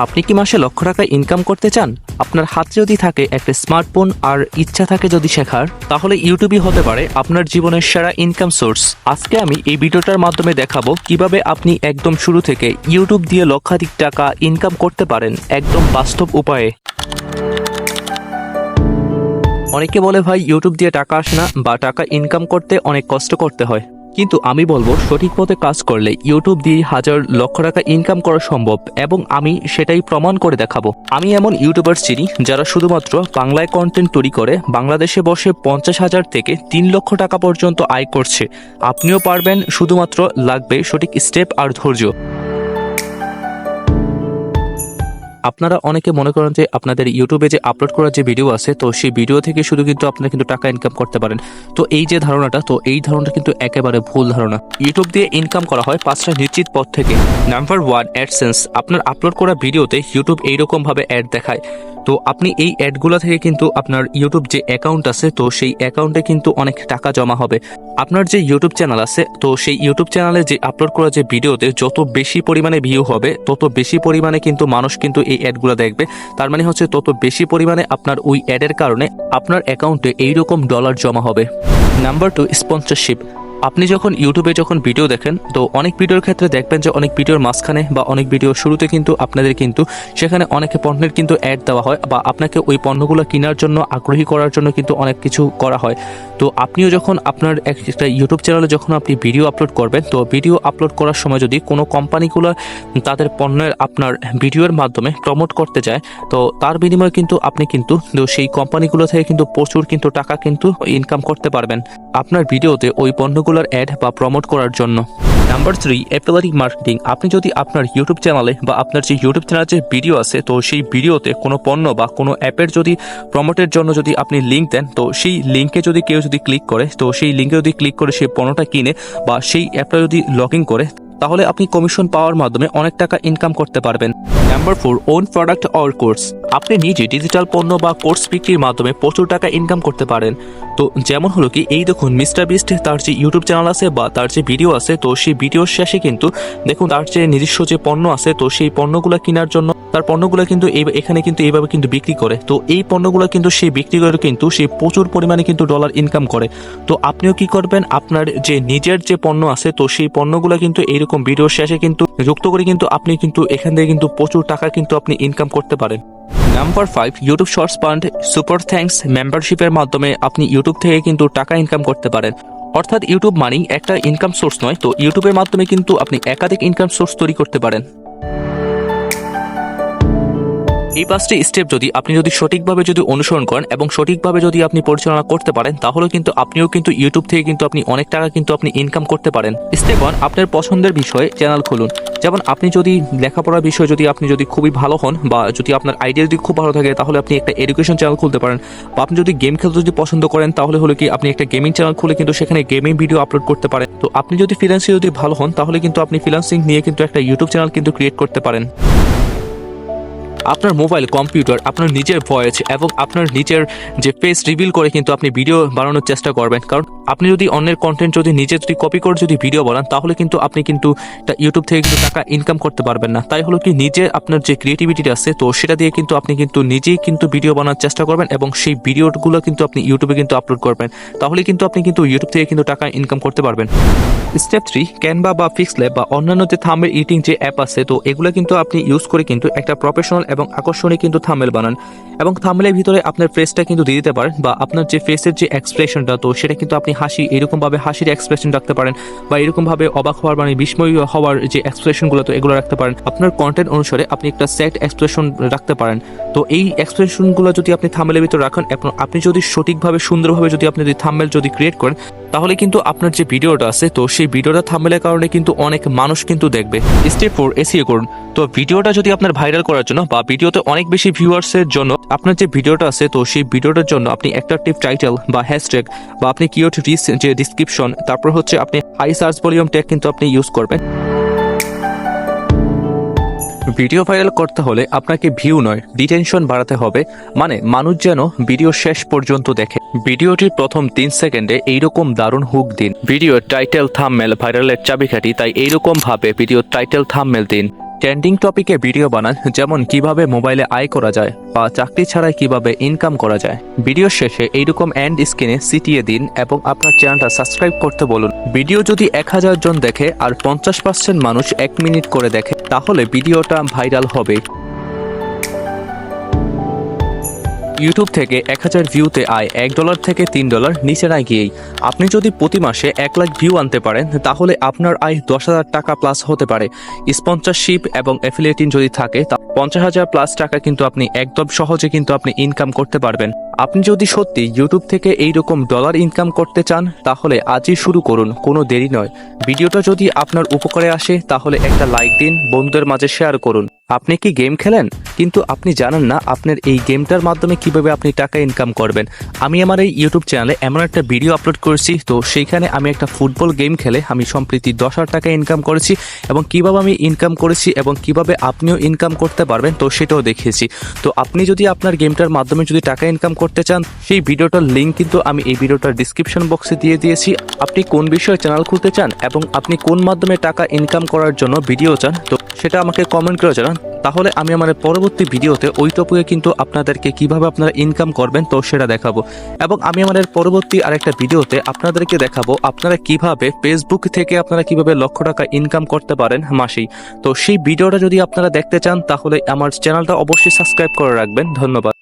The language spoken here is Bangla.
আপনি কি মাসে লক্ষ টাকা ইনকাম করতে চান? আপনার হাতে যদি থাকে একটা স্মার্টফোন আর ইচ্ছা থাকে যদি শেখার, তাহলে ইউটিউবই হতে পারে আপনার জীবনের সেরা ইনকাম সোর্স। আজকে আমি এই ভিডিওটার মাধ্যমে দেখাবো কিভাবে আপনি একদম শুরু থেকে ইউটিউব দিয়ে লক্ষাধিক টাকা ইনকাম করতে পারেন একদম বাস্তব উপায়ে। অনেকে বলে ভাই ইউটিউব দিয়ে টাকা আসে না বা টাকা ইনকাম করতে অনেক কষ্ট করতে হয়, কিন্তু আমি বলবো সঠিক পথে কাজ করলে ইউটিউব দিয়ে হাজার লক্ষ টাকা ইনকাম করা সম্ভব এবং আমি সেটাই প্রমাণ করে দেখাবো। আমি এমন ইউটিউবার চিনি যারা শুধুমাত্র বাংলায় কন্টেন্ট তৈরি করে বাংলাদেশে বসে 50,000 থেকে 3 লক্ষ টাকা পর্যন্ত আয় করছে। আপনিও পারবেন, শুধুমাত্র লাগবে সঠিক স্টেপ আর ধৈর্য। আপনারা অনেকে মনে করেন যে আপনাদের ইউটিউবে যে আপলোড করা যে ভিডিও আছে, তো সেই ভিডিও থেকে শুধু কিন্তু আপনারা কিন্তু টাকা ইনকাম করতে পারেন। তো এই যে ধারণাটা, তো এই ধারণাটা কিন্তু একেবারে ভুল ধারণা। ইউটিউব দিয়ে ইনকাম করা হয় 5টা নিশ্চিত পথ থেকে। Number 1, AdSense. আপনার আপলোড করা ভিডিওতে ইউটিউব এইরকম ভাবে অ্যাড দেখায়, তো আপনি এই অ্যাডগুলো থেকে কিন্তু আপনার ইউটিউব যে অ্যাকাউন্ট আছে, তো সেই অ্যাকাউন্টে কিন্তু অনেক টাকা জমা হবে। আপনার যে ইউটিউব চ্যানেল আছে, তো সেই ইউটিউব চ্যানেলে যে আপলোড করা যে ভিডিওতে যত বেশি পরিমাণে ভিউ হবে, তত বেশি পরিমাণে কিন্তু মানুষ কিন্তু এই অ্যাডগুলো দেখবে। তার মানে হচ্ছে তত বেশি পরিমাণে আপনার ওই অ্যাডের কারণে আপনার অ্যাকাউন্টে এইরকম ডলার জমা হবে। Number 2, sponsorship. আপনি যখন ইউটিউবে যখন ভিডিও দেখেন, তো অনেক ভিডিওর ক্ষেত্রে দেখবেন যে অনেক ভিডিওর মাঝখানে বা অনেক ভিডিওর শুরুতে কিন্তু আপনাদের কিন্তু সেখানে অনেক পণ্যের কিন্তু অ্যাড দেওয়া হয় বা আপনাকে ওই পণ্যগুলো কেনার জন্য আগ্রহী করার জন্য কিন্তু অনেক কিছু করা হয়। তো আপনিও যখন আপনার একটা ইউটিউব চ্যানেলে যখন আপনি ভিডিও আপলোড করবেন, তো ভিডিও আপলোড করার সময় যদি কোনো কোম্পানিগুলো তাদের পণ্যের আপনার ভিডিওর মাধ্যমে প্রমোট করতে যায়, তো তার বিনিময়ে কিন্তু আপনি কিন্তু সেই কোম্পানিগুলো থেকে কিন্তু প্রচুর কিন্তু টাকা কিন্তু ইনকাম করতে পারবেন আপনার ভিডিওতে ওই পণ্যগুলোর অ্যাড বা প্রমোট করার জন্য। Number 3, affiliate marketing. আপনি যদি আপনার ইউটিউব চ্যানেলে বা আপনার যে ইউটিউব চ্যানেলের যে ভিডিও আছে, তো সেই ভিডিওতে কোনো পণ্য বা কোনো অ্যাপের যদি প্রমোটের জন্য যদি আপনি লিঙ্ক দেন, তো সেই লিঙ্কে যদি কেউ যদি ক্লিক করে, তো সেই লিঙ্কে যদি ক্লিক করে সেই পণ্যটা কিনে বা সেই অ্যাপটা যদি লগ ইন করে, তাহলে আপনি কমিশন পাওয়ার মাধ্যমে অনেক টাকা ইনকাম করতে পারবেন। Number 4, own product or course. আপনি নিজে ডিজিটাল পণ্য বা কোর্স বিক্রির মাধ্যমে প্রচুর টাকা ইনকাম করতে পারেন। তো যেমন হলো কি, এই দেখুন মিস্টার বিস্ট, তার যে ইউটিউব চ্যানেল আছে বা তার যে ভিডিও আছে, তো সেই ভিডিওর শেষে কিন্তু দেখুন তার যে নিজস্ব যে পণ্য আছে, তো সেই পণ্যগুলো কেনার জন্য তার পণ্যগুলো কিন্তু এখানে কিন্তু এইভাবে কিন্তু বিক্রি করে। তো এই পণ্যগুলো কিন্তু সেই বিক্রি করে কিন্তু সেই প্রচুর পরিমাণে কিন্তু ডলার ইনকাম করে। তো আপনিও কি করবেন, আপনার যে নিজের যে পণ্য আছে, তো সেই পণ্যগুলো কিন্তু এইরকম ভিডিওর শেষে কিন্তু যুক্ত করে কিন্তু আপনি কিন্তু এখান থেকে কিন্তু প্রচুর টাকা কিন্তু আপনি ইনকাম করতে পারেন। Number 5, YouTube shorts fund, super thanks মেম্বারশিপের মাধ্যমে আপনি ইউটিউব থেকে কিন্তু টাকা ইনকাম করতে পারেন। অর্থাৎ ইউটিউব মানি একটা ইনকাম সোর্স নয়, তো ইউটিউবের মাধ্যমে কিন্তু আপনি একাধিক ইনকাম সোর্স তৈরি করতে পারেন। এই 5টি স্টেপ যদি আপনি সঠিকভাবে অনুসরণ করেন এবং সঠিকভাবে যদি আপনি পরিচালনা করতে পারেন, তাহলে কিন্তু আপনিও কিন্তু ইউটিউব থেকে কিন্তু আপনি অনেক টাকা কিন্তু আপনি ইনকাম করতে পারেন। স্টেপ 1, আপনার পছন্দের বিষয়ে চ্যানেল খুলুন। যেমন আপনি যদি লেখাপড়ার বিষয়ে আপনি খুবই ভালো হন বা যদি আপনার আইডিয়া খুব ভালো থাকে, তাহলে আপনি একটা এডুকেশন চ্যানেল খুলতে পারেন। বা আপনি যদি গেম খেলতে পছন্দ করেন, তাহলে হলো কি আপনি একটা গেমিং চ্যানেল খুলে কিন্তু সেখানে গেমিং ভিডিও আপলোড করতে পারেন। তো আপনি যদি ফ্রিল্যান্সিং ভালো হন, তাহলে কিন্তু আপনি ফ্রিল্যান্সিং নিয়ে কিন্তু একটা ইউটিউব চ্যানেল কিন্তু ক্রিয়েট করতে পারেন। আপনার মোবাইল, কম্পিউটার, আপনার নিজের ভয়েস এবং আপনার নিজের যে ফেস রিভিল করে কিন্তু আপনি ভিডিও বানানোর চেষ্টা করবেন। কারণ আপনি যদি অন্যের কন্টেন্ট নিজে কপি করে ভিডিও বানান, তাহলে কিন্তু আপনি কিন্তু ইউটিউব থেকে কিন্তু টাকা ইনকাম করতে পারবেন না। তাই হলো কি, নিজে আপনার যে ক্রিয়েটিভিটিটা আছে, তো সেটা দিয়ে কিন্তু আপনি কিন্তু নিজেই কিন্তু ভিডিও বানানোর চেষ্টা করবেন এবং সেই ভিডিওগুলো কিন্তু আপনি ইউটিউবে কিন্তু আপলোড করবেন। তাহলে কিন্তু আপনি কিন্তু ইউটিউব থেকে কিন্তু টাকা ইনকাম করতে পারবেন। স্টেপ 3, ক্যানভা বা পিক্সেল বা অন্যান্য যে থাম্বনেল এডিটিং যে অ্যাপ আছে, তো এগুলো কিন্তু আপনি ইউজ করে কিন্তু একটা প্রফেশনাল এবং আকর্ষণীয় কিন্তু থাম্বনেল বানান এবং থাম্বনেলের ভিতরে আপনার ফেসটা কিন্তু দিয়ে দিতে পারেন বা আপনার যে ফেসের যে এক্সপ্রেশনটা, তো সেটা কিন্তু আপনি এরকম ভাবে হাসির এক্সপ্রেশন রাখতে পারেন বা এরকম ভাবে অবাক হওয়ার মানে বিস্ময় হওয়ার যে এক্সপ্রেশনগুলো, তো এগুলো রাখতে পারেন। আপনার কন্টেন্ট অনুসারে আপনি একটা সেট এক্সপ্রেশন রাখতে পারেন। তো এই এক্সপ্রেশনগুলো যদি আপনি থাম্বনেলের ভিতরে রাখেন, আপনি যদি সঠিকভাবে সুন্দরভাবে আপনি থাম্বনেল ক্রিয়েট করেন, তাহলে কিন্তু আপনার যে ভিডিওটা আছে, তো সেই ভিডিওটা থাম্বনেলের কারণে কিন্তু অনেক মানুষ কিন্তু দেখবে। স্টেপ 4, এসইও করুন। তো ভিডিওটা যদি আপনার ভাইরাল করার জন্য বা ভিডিওতে অনেক বেশি ভিউয়ার্সের জন্য আপনার যে ভিডিওটা আছে, তো সেই ভিডিওটার জন্য আপনি অ্যাট্রাকটিভ টাইটেল বা হ্যাশট্যাগ বা আপনি কিওয়ার্ড রিচ যে ডেসক্রিপশন, তারপর আপনি হাই সার্চ ভলিউম ট্যাগ কিন্তু আপনি ইউজ করবেন। ভিডিও ভাইরাল করতে হলে আপনাকে ভিউ নয়, রিটেনশন বাড়াতে হবে, মানে মানুষ যেন ভিডিও শেষ পর্যন্ত দেখে। ভিডিওটির প্রথম 3 সেকেন্ডে এইরকম দারুণ হুক দিন। ভিডিওর টাইটেল থাম্বনেল ভাইরালের চাবিকাঠি, তাই এইরকম ভাবে ভিডিওর টাইটেল থাম্বনেল দিন। ট্রেন্ডিং টপিকে ভিডিও বানান, যেমন কিভাবে মোবাইলে আয় করা যায় বা চাকরি ছাড়াই কিভাবে ইনকাম করা যায়। ভিডিও শেষে এইরকম এন্ড স্ক্রিনে সিটিয়ে দিন এবং আপনার চ্যানেলটা সাবস্ক্রাইব করতে বলুন। ভিডিও যদি 1000 জন দেখে আর 50% মানুষ 1 মিনিট করে দেখে, তাহলে ভিডিওটা ভাইরাল হবে। ইউটিউব থেকে 1000 ভিউতে আয় $1 থেকে $3, নিচে না গিয়েই। আপনি যদি প্রতি মাসে 1 লাখ ভিউ আনতে পারেন, তাহলে আপনার আয় 10,000 টাকা প্লাস হতে পারে। স্পন্সরশিপ এবং অ্যাফিলিয়েটিং যদি থাকে, তা 50,000 প্লাস টাকা কিন্তু আপনি একদম সহজে কিন্তু আপনি ইনকাম করতে পারবেন। আপনি যদি সত্যি ইউটিউব থেকে এইরকম ডলার ইনকাম করতে চান, তাহলে আজই শুরু করুন, কোনো দেরি নয়। ভিডিওটা যদি আপনার উপকারে আসে, তাহলে একটা লাইক দিন, বন্ধুদের মাঝে শেয়ার করুন। আপনি কি গেম খেলেন, কিন্তু আপনি জানেন না আপনার এই গেমটার মাধ্যমে কিভাবে আপনি টাকা ইনকাম করবেন? আমি আমার এই ইউটিউব চ্যানেলে এমন একটা ভিডিও আপলোড করেছি, তো সেইখানে আমি একটা ফুটবল গেম খেলে আমি সম্প্রতি 10,000 টাকা ইনকাম করেছি, এবং কিভাবে আমি ইনকাম করেছি এবং কিভাবে আপনিও ইনকাম করতে পারবেন, তো সেটাও দেখিয়েছি। তো আপনি যদি আপনার গেমটার মাধ্যমে যদি টাকা ইনকাম করতে চান, সেই ভিডিওটার লিঙ্ক কিন্তু আমি এই ভিডিওটার ডিসক্রিপশন বক্সে দিয়ে দিয়েছি। আপনি কোন বিষয়ে চ্যানেল খুলতে চান এবং আপনি কোন মাধ্যমে টাকা ইনকাম করার জন্য ভিডিও চান, তো সেটা আমাকে কমেন্ট করে জানান। তাহলে আমি আমার পরবর্তী ভিডিওতে ওই টপিকে কিন্তু আপনাদেরকে কিভাবে আপনারা ইনকাম করবেন, তো সেটা দেখাবো। এবং আমি আমাদের পরবর্তী আরেকটা ভিডিওতে আপনাদেরকে দেখাবো আপনারা কিভাবে ফেসবুক থেকে আপনারা কিভাবে লক্ষ টাকা ইনকাম করতে পারেন মাসেই। তো সেই ভিডিওটা যদি আপনারা দেখতে চান, তাহলে আমার চ্যানেলটা অবশ্যই সাবস্ক্রাইব করে রাখবেন। ধন্যবাদ।